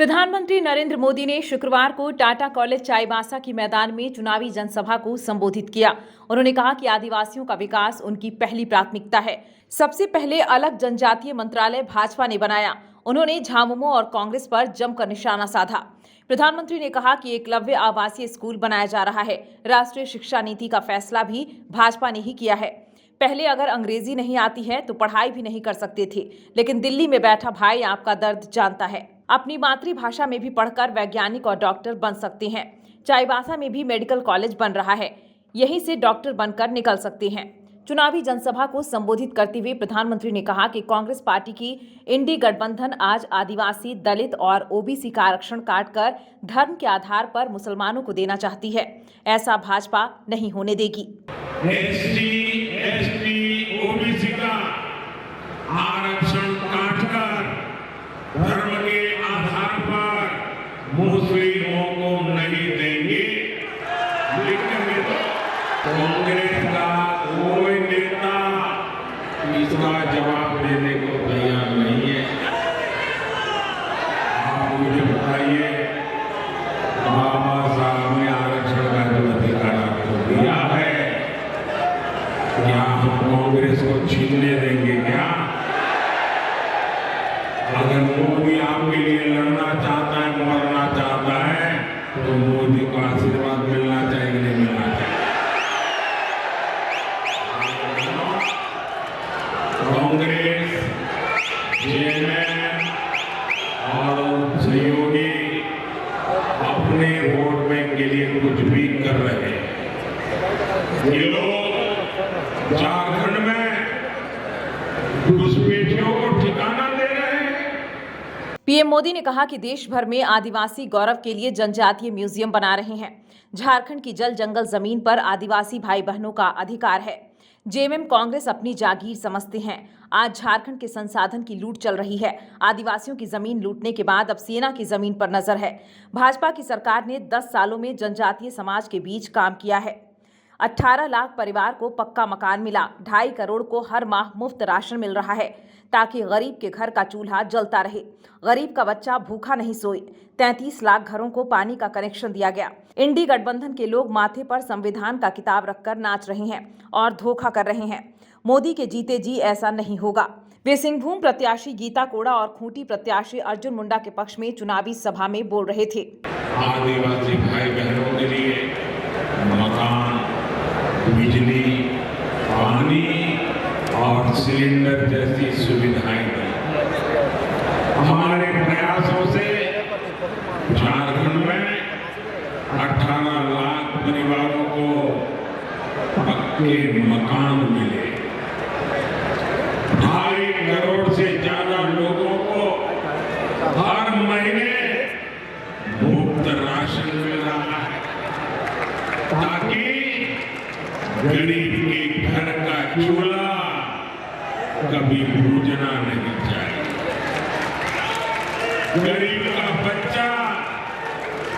प्रधानमंत्री नरेंद्र मोदी ने शुक्रवार को टाटा कॉलेज चाईबासा के मैदान में चुनावी जनसभा को संबोधित किया। उन्होंने कहा कि आदिवासियों का विकास उनकी पहली प्राथमिकता है। सबसे पहले अलग जनजातीय मंत्रालय भाजपा ने बनाया। उन्होंने झामुमो और कांग्रेस पर जमकर निशाना साधा। प्रधानमंत्री ने कहा कि एकलव्य आवासीय स्कूल बनाया जा रहा है। राष्ट्रीय शिक्षा नीति का फैसला भी भाजपा ने ही किया है। पहले अगर अंग्रेजी नहीं आती है तो पढ़ाई भी नहीं कर सकते थे, लेकिन दिल्ली में बैठा भाई आपका दर्द जानता है। अपनी मातृभाषा में भी पढ़कर वैज्ञानिक और डॉक्टर बन सकते हैं। चाईबासा में भी मेडिकल कॉलेज बन रहा है, यहीं से डॉक्टर बनकर निकल सकते हैं। चुनावी जनसभा को संबोधित करते हुए प्रधानमंत्री ने कहा कि कांग्रेस पार्टी की इंडी गठबंधन आज आदिवासी, दलित और ओबीसी का आरक्षण काटकर धर्म के आधार पर मुसलमानों को देना चाहती है। ऐसा भाजपा नहीं होने देगी। ओबीसी का आरक्षण काटकर धर्म के आधार पर मुस्लिमों को नहीं देंगे। लेकिन कांग्रेस का कोई नेता इसका जवाब देने को तैयार नहीं है। आप मुझे बताइए, बाबा साहब ने आरक्षण का जो अधिकार आपको दिया है, क्या हम कांग्रेस को छीनने देंगे क्या? अगर मोदी आपके लिए लड़ना चाहता है, मरना चाहता है, तो मोदी का आशीर्वाद मिलना चाहिए, नहीं मिलना चाहिए। कांग्रेस, जेएमएम और सहयोगी अपने वोट बैंक के लिए कुछ भी कर रहे हैं। ये लोग झारखंड में घुसपैठियों को ठिकाना दे रहे हैं। पीएम मोदी ने कहा कि देश भर में आदिवासी गौरव के लिए जनजातीय म्यूजियम बना रहे हैं। झारखंड की जल जंगल जमीन पर आदिवासी भाई बहनों का अधिकार है। जेएमएम कांग्रेस अपनी जागीर समझते हैं। आज झारखंड के संसाधन की लूट चल रही है। आदिवासियों की जमीन लूटने के बाद अब सेना की जमीन पर नजर है। भाजपा की सरकार ने 10 सालों में जनजातीय समाज के बीच काम किया है। 18 लाख परिवार को पक्का मकान मिला। 2.5 करोड़ को हर माह मुफ्त राशन मिल रहा है, ताकि गरीब के घर का चूल्हा जलता रहे, गरीब का बच्चा भूखा नहीं सोए। 33 लाख घरों को पानी का कनेक्शन दिया गया। इंडी गठबंधन के लोग माथे पर संविधान का किताब रखकर नाच रहे हैं और धोखा कर रहे हैं। मोदी के जीते जी ऐसा नहीं होगा। वे सिंहभूम प्रत्याशी गीता कोड़ा और खूंटी प्रत्याशी अर्जुन मुंडा के पक्ष में चुनावी सभा में बोल रहे थे। आदिवासी भाई बहनों के लिए मकान, बिजली, पानी और सिलेंडर जैसी सुविधाएं दी। हमारे प्रयासों से झारखंड में 18 लाख परिवारों को पक्के मकान मिले। 2.5 करोड़ से ज्यादा लोगों को हर महीने मुफ्त राशन मिल रहा है, ताकि गरीब के घर का चूल्हा कभी बुझना नहीं चाहिए। गरीब का बच्चा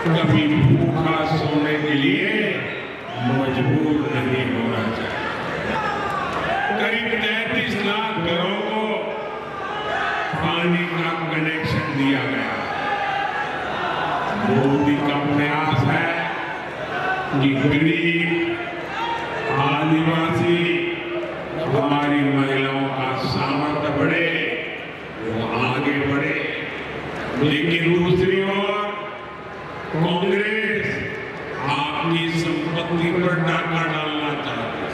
कभी भूखा सोने के लिए मजबूर नहीं होना चाहिए। करीब 33 लाख घरों को पानी का कनेक्शन दिया गया। मोदी का प्रयास है कि गरीब, आदिवासी, हमारी महिलाओं का सामर्थ्य बढ़े, वो आगे बढ़े। लेकिन दूसरी ओर कांग्रेस आपकी संपत्ति पर डाका डालना चाहती है।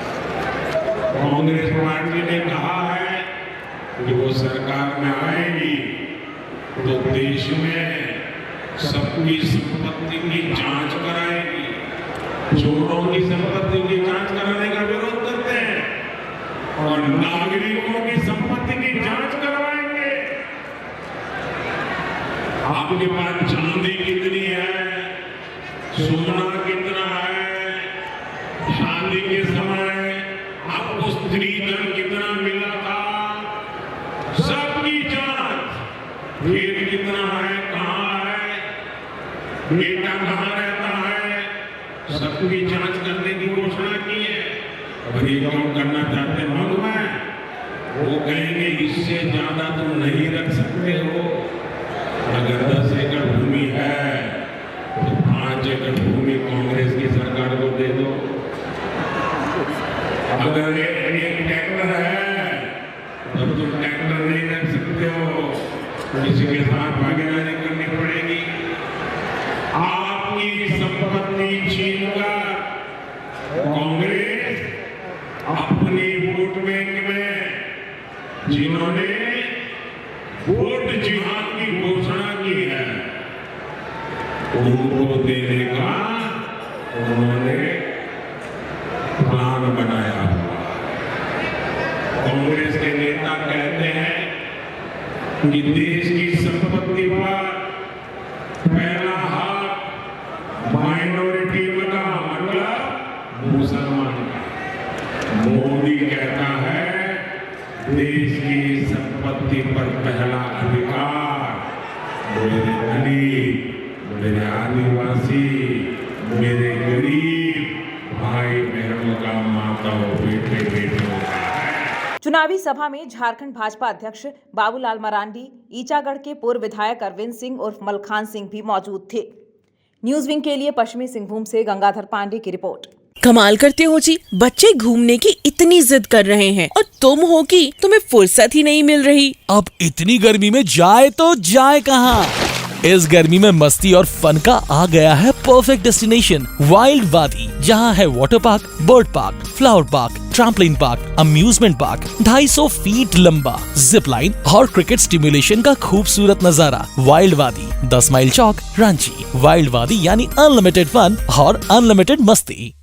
कांग्रेस पार्टी ने कहा है कि वो सरकार में आएगी तो देश में सबकी संपत्ति की जांच कराएगी। चोरों की संपत्ति की जांच कराने का विरोध करते हैं और नागरिकों की संपत्ति की जांच करवाएंगे। आपके पास चांदी कितनी है, सोना कितना है, शादी के समय आपको स्त्री धन कितना मिला था, सबकी जांच। खेत कितना है, कहाँ है, बेटा कहाँ रहता है, सबकी जांच करने की घोषणा की है। और ये काम करना चाहते लोग हैं, वो कहेंगे इससे ज्यादा तुम नहीं रख सकते हो। अगर 10 एकड़ किसी के साथ भागीदारी करनी पड़ेगी। आपकी संपत्ति छीनकर कांग्रेस अपनी वोट बैंक में जिन्होंने वोट जिहाद की घोषणा की है उनको देने का उन्होंने प्लान बनाया हुआ। कांग्रेस के नेता कहते हैं कि देश की संपत्ति पर पहला हाथ माइनॉरिटी का मतलब मुसलमान का। मोदी कहता है देश की संपत्ति पर पहला अधिकार मेरे गरीब, मेरे आदिवासी, मेरे गरीब भाई बहनों का, माताओं, बेटे बेटियों का है। चुनावी सभा में झारखंड भाजपा अध्यक्ष बाबूलाल मरांडी, ईचागढ़ के पूर्व विधायक अरविंद सिंह उर्फ मलखान सिंह भी मौजूद थे। न्यूज विंग के लिए पश्चिमी सिंहभूम से गंगाधर पांडे की रिपोर्ट। कमाल करते हो जी, बच्चे घूमने की इतनी जिद कर रहे हैं और तुम हो कि तुम्हें फुर्सत ही नहीं मिल रही। अब इतनी गर्मी में जाए तो जाए कहाँ? इस गर्मी में मस्ती और फन का आ गया है परफेक्ट डेस्टिनेशन वाइल्ड वादी, जहाँ है water park, bird park, flower park, trampoline park, amusement park, 250 feet लंबा, जिप लाइन और क्रिकेट स्टिमुलेशन का खूबसूरत नजारा। वाइल्ड वादी, 10 माइल चौक, रांची। वाइल्ड वादी यानी अनलिमिटेड फन और अनलिमिटेड मस्ती।